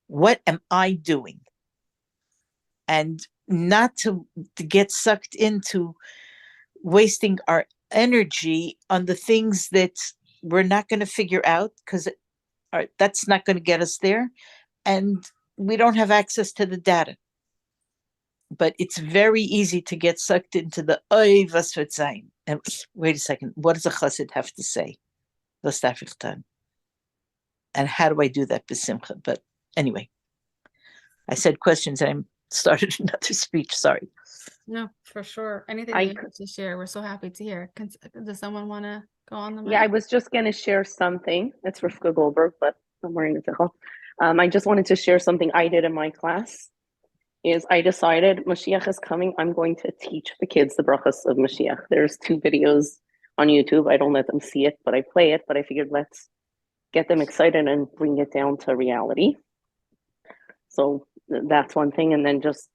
What am I doing? And not to get sucked into wasting our energy on the things that we're not going to figure out, because that's not going to get us there. And we don't have access to the data. But it's very easy to get sucked into the oy was wird sein. And wait a second, what does a chassid have to say? Was darf ich tun? And how do I do that b'simcha? But anyway, I said questions and I started another speech. Sorry. No, for sure. Anything that you have to share, we're so happy to hear. Does someone want to go on the mic? Yeah, I was just going to share something. It's Rivka Goldberg, but I'm wearing a tichel. I just wanted to share something I did in my class. Is I decided Mashiach is coming. I'm going to teach the kids the brachas of Mashiach. There's 2 videos on YouTube. I don't let them see it, but I play it. But I figured let's get them excited and bring it down to reality. So that's one thing. And then just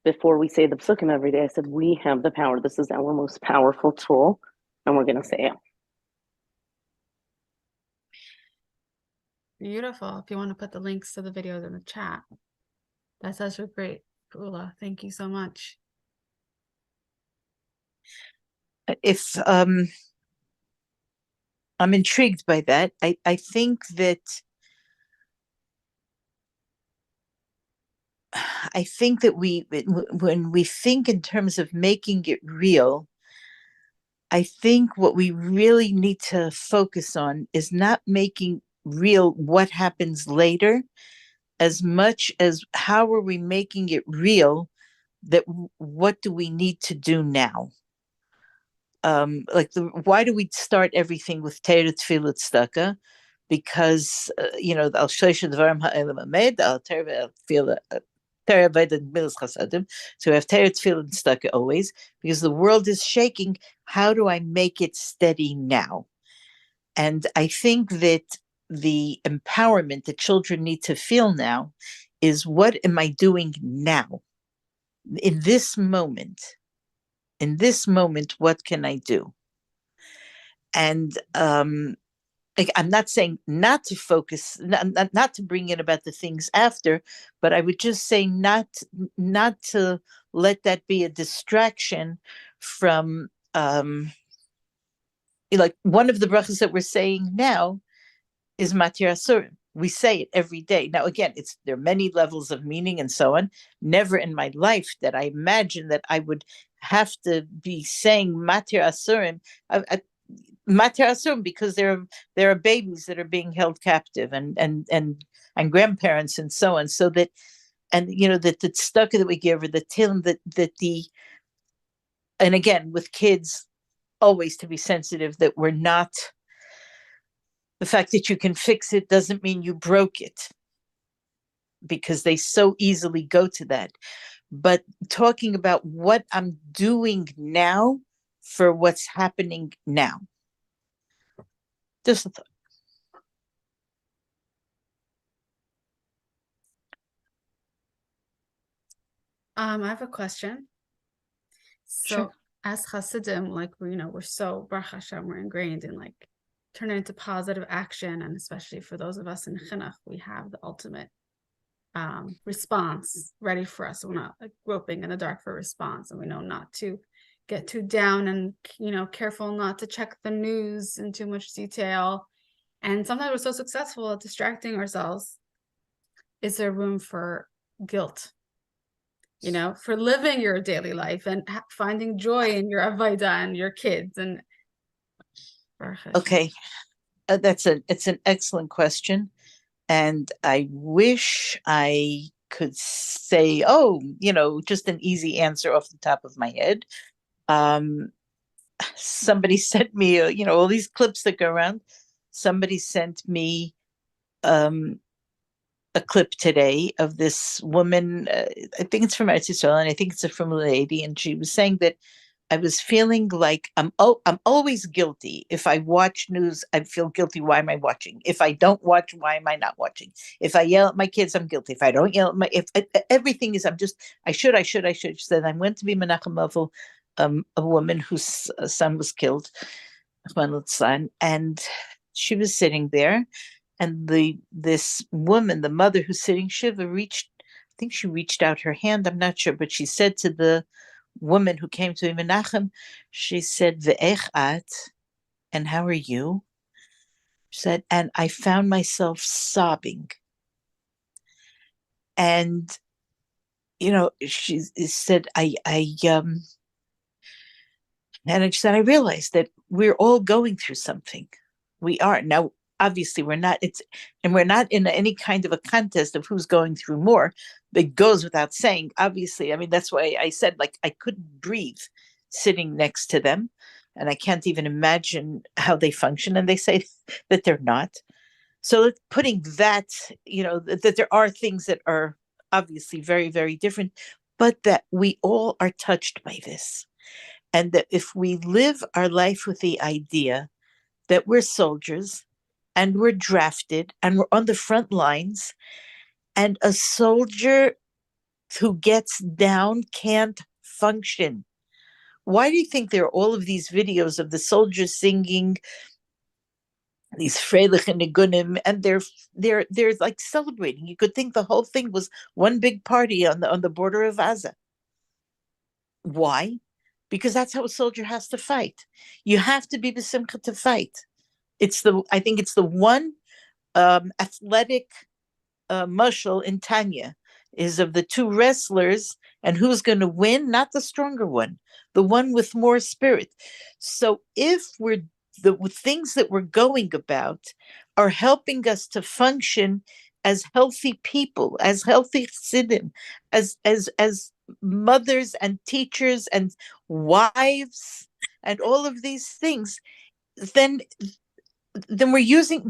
before we say the psukim every day, I said, we have the power. This is our most powerful tool. And we're going to say it. Beautiful. If you want to put the links to the videos in the chat. That's such a great Pula. Thank you so much. If I'm intrigued by that, I think that when we think in terms of making it real, I think what we really need to focus on is not making real what happens later, as much as how are we making it real, that what do we need to do now? why do we start everything with Torah, Tefillah, Tzedakah? Because Al Shlosh Dvarim Ha'elam Hamed, Al Torah, Tefillah, Torah, Veda, Milas Chasadim. So we have Torah, Tefillah, and Tzedakah always, because the world is shaking. How do I make it steady now? And I think that the empowerment that children need to feel now is, what am I doing now? In this moment, what can I do? And I'm not saying not to focus, not to bring in about the things after, but I would just say not to let that be a distraction from, like one of the brachas that we're saying now is Matir Asurim. We say it every day. Now, again, there are many levels of meaning and so on. Never in my life that I imagine that I would have to be saying Matir Asurim. Matir Asurim, because there are babies that are being held captive, and grandparents and so on. So that, and that the tzedakah that we give, or the tilim, and again with kids, always to be sensitive that we're not. The fact that you can fix it doesn't mean you broke it, because they so easily go to that. But talking about what I'm doing now for what's happening now. Just a thought. I have a question. So Sure. as Hasidim, like we're so Baruch Hashem, we're ingrained in like turn it into positive action, and especially for those of us in chinuch, we have the ultimate response ready for us. We're not like groping in the dark for a response, and we know not to get too down, and careful not to check the news in too much detail. And sometimes we're so successful at distracting ourselves. Is there room for guilt? For living your daily life and finding joy in your avodah and your kids and. Okay, it's an excellent question, and I wish I could say, just an easy answer off the top of my head. Somebody sent me, all these clips that go around. Somebody sent me a clip today of this woman. I think it's from Eretz Yisrael, and I think it's from a lady, and she was saying that I was feeling like I'm always guilty. If I watch news, I feel guilty. Why am I watching? If I don't watch, why am I not watching? If I yell at my kids, I'm guilty. If I don't yell at if everything is, I should. She said, I went to be Menachem Level, a woman whose son was killed, and she was sitting there, and this woman, the mother who's sitting Shiva, she reached out her hand. I'm not sure, but she said to the woman who came to Menachem, she said, "Ve'ech at," and how are you? She said, and I found myself sobbing. And she said, and she said, I realized that we're all going through something. We are now. Obviously, we're not. We're not in any kind of a contest of who's going through more. It goes without saying. Obviously, I mean, that's why I said, like, I couldn't breathe sitting next to them, and I can't even imagine how they function. And they say that they're not. So putting that, that there are things that are obviously very, very different, but that we all are touched by this, and that if we live our life with the idea that we're soldiers, and we're drafted, and we're on the front lines, and a soldier who gets down can't function. Why do you think there are all of these videos of the soldiers singing these Freilich and Nigunim, and they're like celebrating? You could think the whole thing was one big party on the border of Gaza. Why? Because that's how a soldier has to fight. You have to be besimcha to fight. I think it's the one athletic mushal in Tanya is of the two wrestlers, and who's going to win? Not the stronger one, the one with more spirit. So if the things that we're going about are helping us to function as healthy people, as healthy chassidim, as mothers and teachers and wives and all of these things, then we're using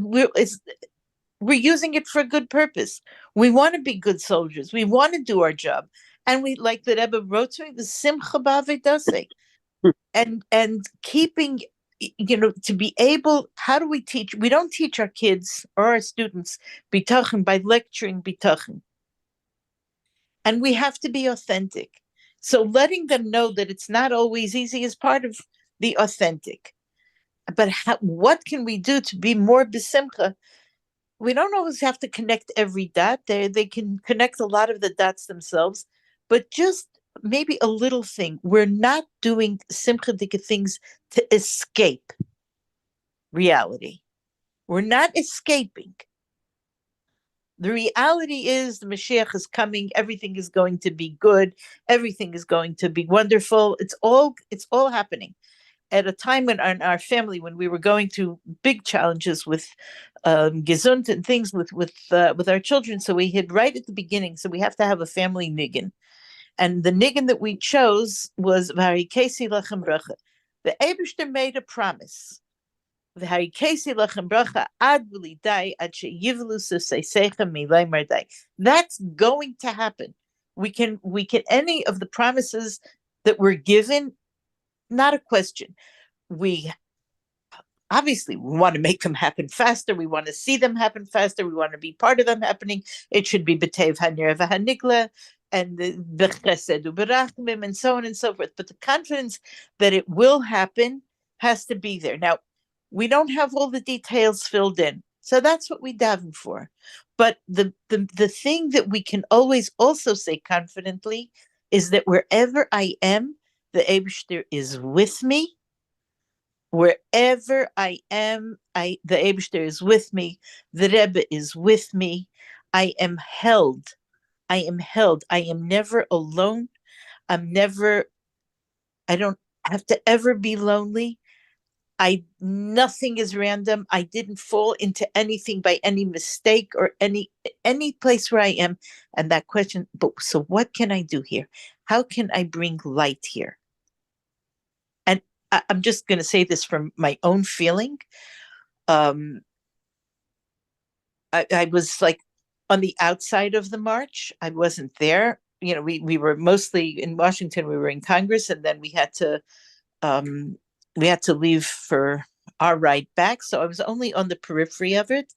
it for a good purpose. We want to be good soldiers. We want to do our job, and we, like the Rebbe wrote to me, the simcha b'avedasei, and keeping, to be able. How do we teach? We don't teach our kids or our students bitachon by lecturing bitachon, and we have to be authentic. So letting them know that it's not always easy is part of the authentic. But what can we do to be more besimcha? We don't always have to connect every dot. They can connect a lot of the dots themselves, but just maybe a little thing. We're not doing simchadik things to escape reality. We're not escaping. The reality is the Mashiach is coming. Everything is going to be good. Everything is going to be wonderful. It's all happening at a time when in our family, when we were going through big challenges with gesund and things with our children. So we had right at the beginning. So we have to have a family niggin, and the niggin that we chose was Varikesi Lachem Bracha. The Eibishter made a promise. Varikesi Lachem Bracha ad v'lidai ad sheyivlu suseisechem milay mardai. That's going to happen. We can any of the promises that were given. Not a question. We obviously we want to make them happen faster. We want to see them happen faster. We want to be part of them happening. It should be b'tev hanir v'hanigla and b'chesed u'berachmim and so on and so forth. But the confidence that it will happen has to be there. Now, we don't have all the details filled in, so that's what we daven for. But the thing that we can always also say confidently is that wherever I am, the Eibishter is with me. Wherever I am, the Eibishter is with me. The Rebbe is with me. I am held. I am held. I am never alone. I don't have to ever be lonely. Nothing is random. I didn't fall into anything by any mistake or any place where I am. And that question, but so what can I do here? How can I bring light here? And I'm just going to say this from my own feeling. I was like on the outside of the march. I wasn't there. We were mostly in Washington. We were in Congress, and then we had to leave for our ride back. So I was only on the periphery of it.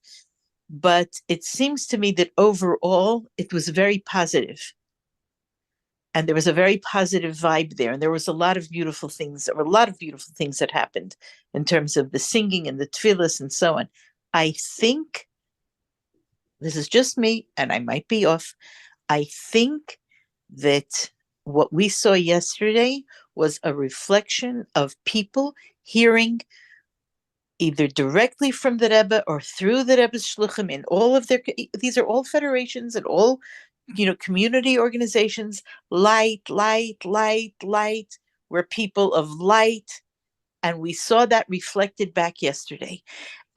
But it seems to me that overall, it was very positive. And there was a very positive vibe there. And there was a lot of beautiful things. There were a lot of beautiful things that happened in terms of the singing and the tefillas and so on. I think, this is just me, and I might be off, I think that what we saw yesterday was a reflection of people hearing either directly from the Rebbe or through the Rebbe's shluchim in all of these are all federations and all, community organizations, light. We're people of light. And we saw that reflected back yesterday.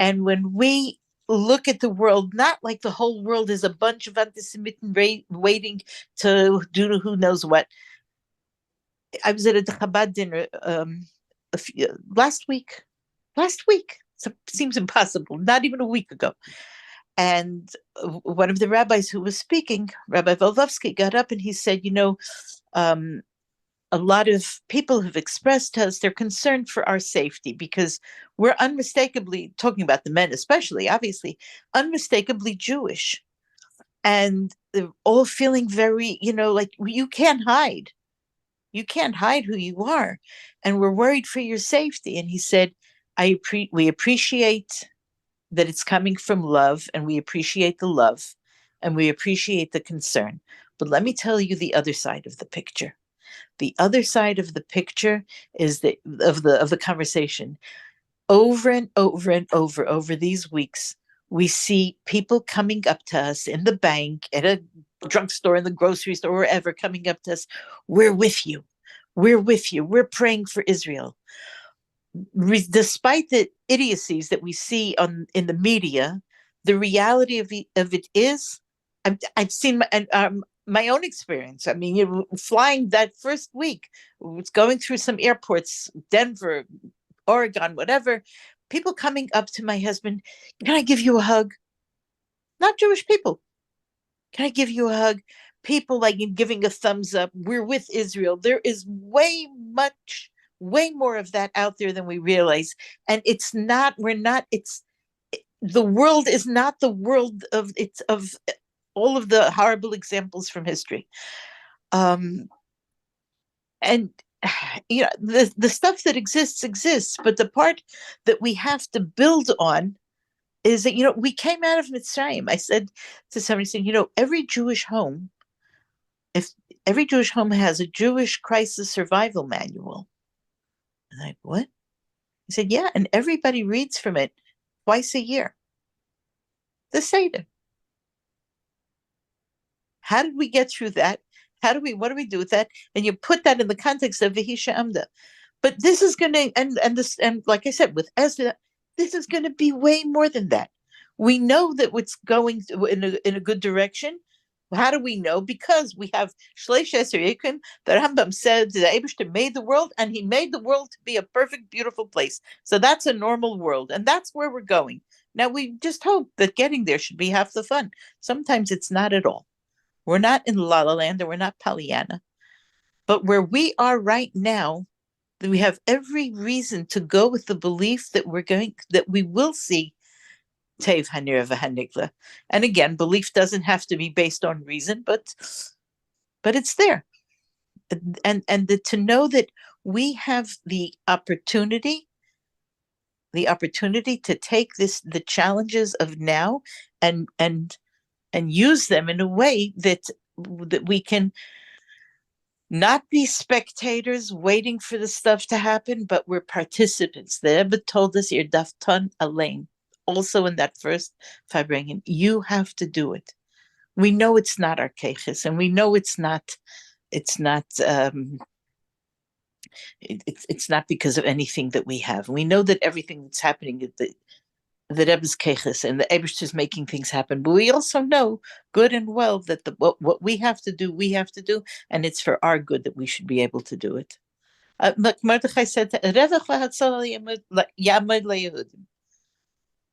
And when we look at the world, not like the whole world is a bunch of antisemiten waiting to do who knows what. I was at a Chabad dinner last week. So it seems impossible, not even a week ago. And one of the rabbis who was speaking, Rabbi Voldovsky, got up and he said, a lot of people have expressed to us they're concerned for our safety because we're unmistakably, talking about the men especially, obviously, unmistakably Jewish. And they're all feeling very, like you can't hide. You can't hide who you are. And we're worried for your safety. And he said, we appreciate that it's coming from love, and we appreciate the love, and we appreciate the concern. But let me tell you the other side of the picture. The other side of the picture is of the conversation. Over and over these weeks, we see people coming up to us in the bank, at a drugstore, in the grocery store, wherever, coming up to us. We're with you. We're with you. We're praying for Israel. Despite the idiocies that we see in the media, the reality of it is, I've seen, and my own experience. I mean, flying that first week, was going through some airports, Denver, Oregon, whatever, people coming up to my husband, can I give you a hug? Not Jewish people. Can I give you a hug? People like giving a thumbs up. We're with Israel. There is way more of that out there than we realize. And the world is not the world of all of the horrible examples from history. And the stuff that exists, but the part that we have to build on is that we came out of Mitzrayim. I said to somebody, saying, every Jewish home, if every Jewish home has a Jewish crisis survival manual. I'm like, what? He said, yeah, and everybody reads from it twice a year. The Seder. How did we get through that? What do we do with that? And you put that in the context of Vihisha Amda. But this is going to, and like I said, with Ezra, this is going to be way more than that. We know that what's going in a good direction. How do we know? Because we have Shleish Eser Yekim. The Rambam said the Eibishter made the world, and he made the world to be a perfect, beautiful place. So that's a normal world, and that's where we're going. Now we just hope that getting there should be half the fun. Sometimes it's not at all. We're not in La La Land, and we're not Pollyanna. But where we are right now, we have every reason to go with the belief that we will see Tev Hanir v'Hanigla. And again, belief doesn't have to be based on reason, but it's there. And to know that we have the opportunity to take the challenges of now and use them in a way that we can not be spectators waiting for the stuff to happen, but we're participants. The Rebbe told us, "Ir dafton alein." Also in that first Farbrengen, you have to do it. We know it's not our keches, and we know it's not because of anything that we have. We know that everything that's happening at the Rebbe's keches and the Eibishter is making things happen. But we also know good and well that what we have to do, and it's for our good that we should be able to do it. Like Mordechai said,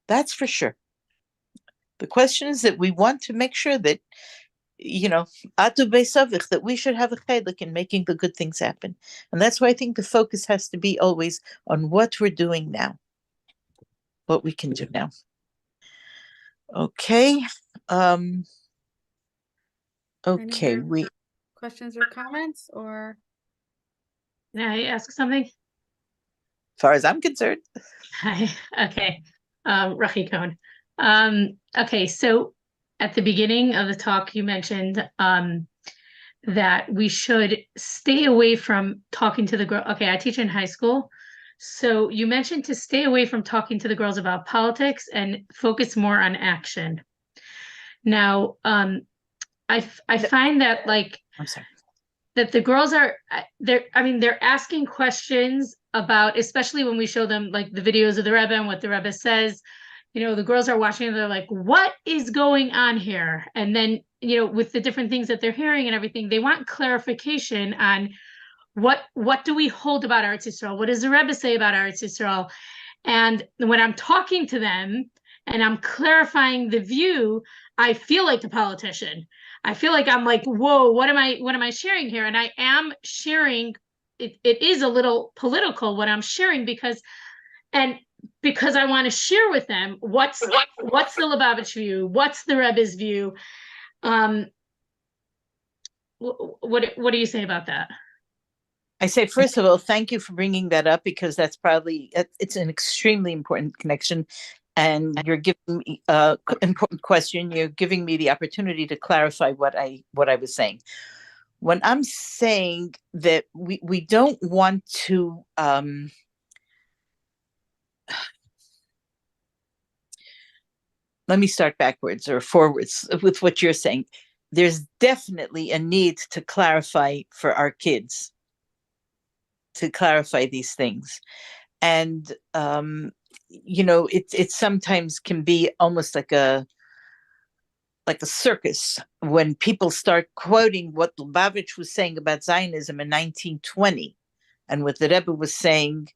that's for sure. The question is that we want to make sure that, that we should have a chedek in making the good things happen. And that's why I think the focus has to be always on what we're doing now, what we can do now. Okay. Okay. Questions or comments, or? May I ask something? As far as I'm concerned. Hi. Okay. Rachi Cohen. Okay, so at the beginning of the talk, you mentioned that we should stay away from talking to the girl. Okay, I teach in high school. So you mentioned to stay away from talking to the girls about politics and focus more on action. Now, I find that I'm sorry. That the girls they're asking questions about, especially when we show them like the videos of the Rebbe and what the Rebbe says, the girls are watching and they're like, what is going on here? And then, with the different things that they're hearing and everything, they want clarification on what do we hold about Eretz Yisrael? What does the Rebbe say about Eretz Yisrael? And when I'm talking to them and I'm clarifying the view, I feel like the politician. I feel like I'm like, whoa, what am I sharing here? And I am sharing, it is a little political what I'm sharing because I want to share with them what's the Lubavitch view, what's the Rebbe's view. What do you say about that? I say, first of all, thank you for bringing that up, because it's an extremely important connection. And you're giving me an important question. You're giving me the opportunity to clarify what I was saying. When I'm saying that we don't want to let me start backwards or forwards with what you're saying. There's definitely a need to clarify for our kids, to clarify these things. And it sometimes can be almost like a like a circus when people start quoting what Lubavitch was saying about Zionism in 1920 and what the Rebbe was saying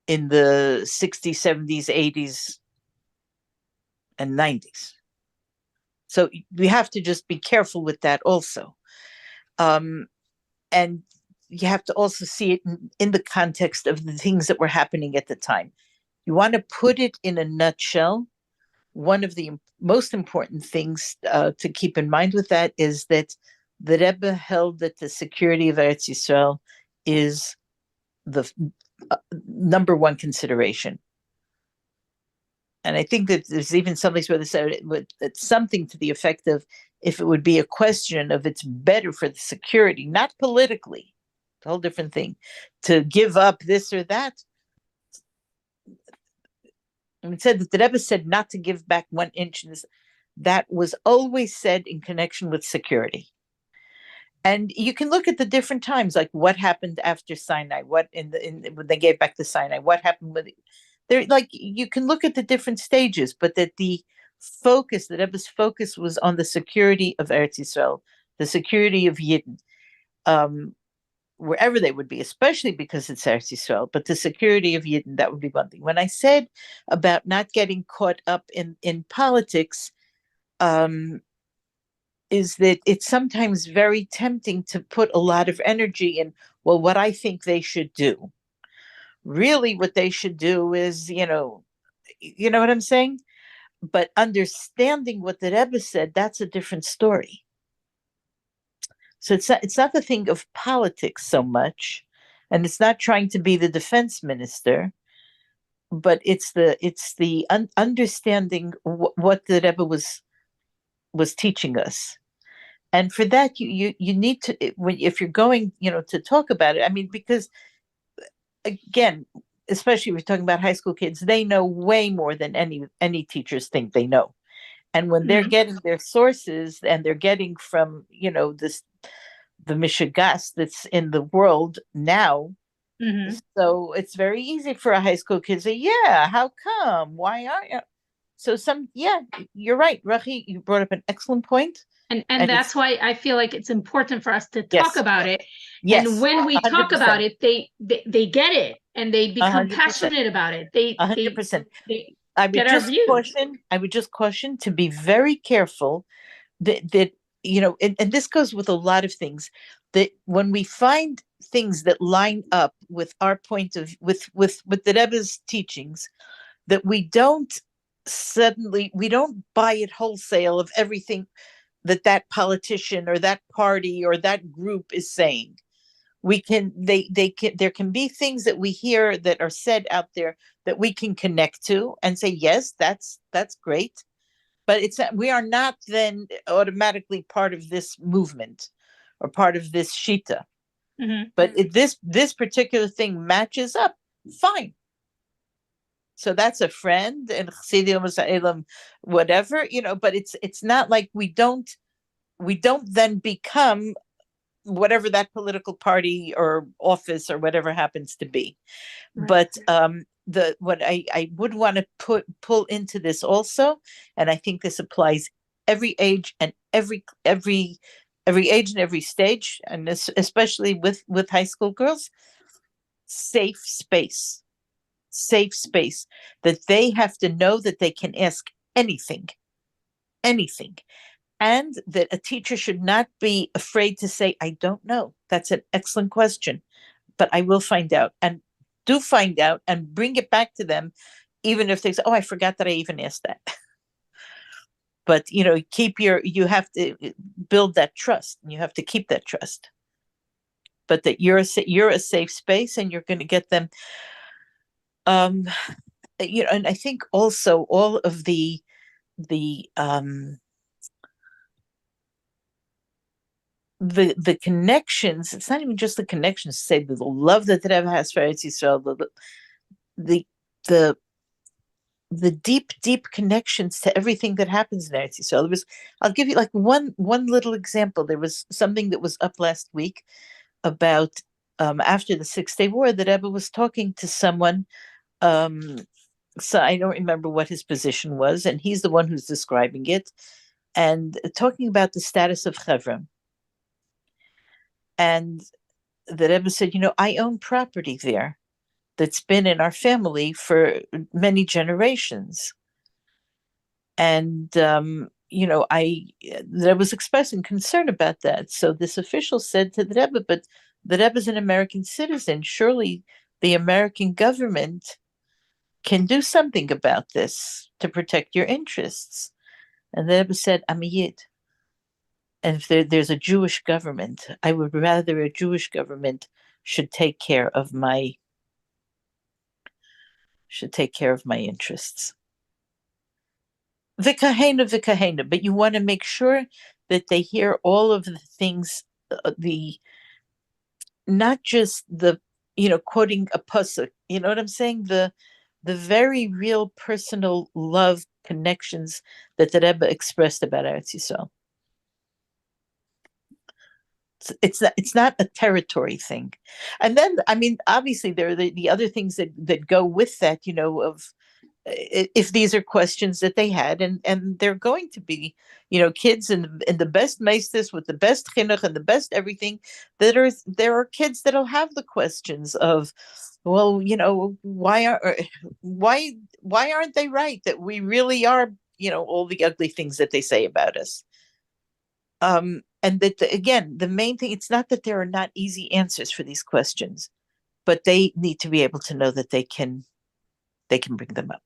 in the 60s, 70s, 80s, and 90s. So we have to just be careful with that also. And you have to also see it in the context of the things that were happening at the time. You want to put it in a nutshell. One of the most important things to keep in mind with that is that the Rebbe held that the security of Eretz Yisrael is the number one consideration. And I think that there's even some place where they said it's something to the effect of, if it would be a question of it's better for the security, not politically, it's a whole different thing, to give up this or that. And it said that the Rebbe said not to give back 1 inch. That was always said in connection with security. And you can look at the different times, like what happened after Sinai, what when they gave back the Sinai, what happened with there. Like you can look at the different stages, but that the Rebbe's focus was on the security of Eretz Yisrael, the security of Yidden, wherever they would be, especially because it's Eretz Yisrael. But the security of Yidden, that would be one thing. When I said about not getting caught up in politics, is that it's sometimes very tempting to put a lot of energy in, well, what I think they should do. Really, what they should do is, you know what I'm saying? But understanding what the Rebbe said, that's a different story. So it's not the thing of politics so much, and it's not trying to be the defense minister, but it's the understanding what the Rebbe was teaching us. And for that, you need to, if you're going, to talk about it. I mean, because again, especially if you're talking about high school kids, they know way more than any teachers think they know. And when they're getting their sources, and they're getting from, the Mishagas that's in the world now. So it's very easy for a high school kid to say, yeah, how come? Why aren't you? So you're right, Rachi, you brought up an excellent point. And that's why I feel like it's important for us to talk Yes. about it. Yes, and when we talk 100%. about it, they get it, and they become 100%. passionate about it. 100%. They I would get our views. I would just caution to be very careful that and this goes with a lot of things, that when we find things that line up with our point of with the Rebbe's teachings, that we don't buy it wholesale of everything that politician or that party or that group is saying. There can be things that we hear that are said out there that we can connect to and say, yes, that's great. But we are not then automatically part of this movement or part of this shita. But this particular thing matches up, fine. So that's a friend and Chassidim, whatever, but it's not like we don't then become whatever that political party or office or whatever happens to be. Right. But what I would want to pull into this also, and I think this applies every age and every age and every stage, and especially with high school girls, safe space, that they have to know that they can ask anything, and that a teacher should not be afraid to say, I don't know. That's an excellent question, but I will find out. And do find out and bring it back to them, even if they say, oh, I forgot that I even asked that. But, you have to build that trust, and you have to keep that trust. But that you're a safe space, and you're going to get them, and I think also all of the connections, it's not even just the connections, say the love that the Rebbe has for Eretz Yisrael, the deep connections to everything that happens in Eretz Yisrael. I'll give you like one little example. There was something that was up last week about after the 6-Day War, the Rebbe was talking to someone, so I don't remember what his position was, and he's the one who's describing it. and talking about the status of Chevron. And the Rebbe said, I own property there that's been in our family for many generations. And, I was expressing concern about that. So this official said to the Rebbe, but the Rebbe is an American citizen. Surely the American government can do something about this to protect your interests. And the Rebbe said, I'm a Yid. And if there's a Jewish government, I would rather a Jewish government should take care of my interests. Vikahena, but you want to make sure that they hear all of the things, not just the, quoting a pasuk, you know what I'm saying? The very real personal love connections that the Rebbe expressed about Eretz Yisrael. It's not a territory thing. And then, obviously there are the other things that go with that, of if these are questions that they had, and they're going to be, kids in the best meisters with the best chinuch and the best everything, there are kids that'll have the questions of, well, why aren't they right that we really are, all the ugly things that they say about us. And that again, the main thing, it's not that there are not easy answers for these questions, but they need to be able to know that they can bring them up.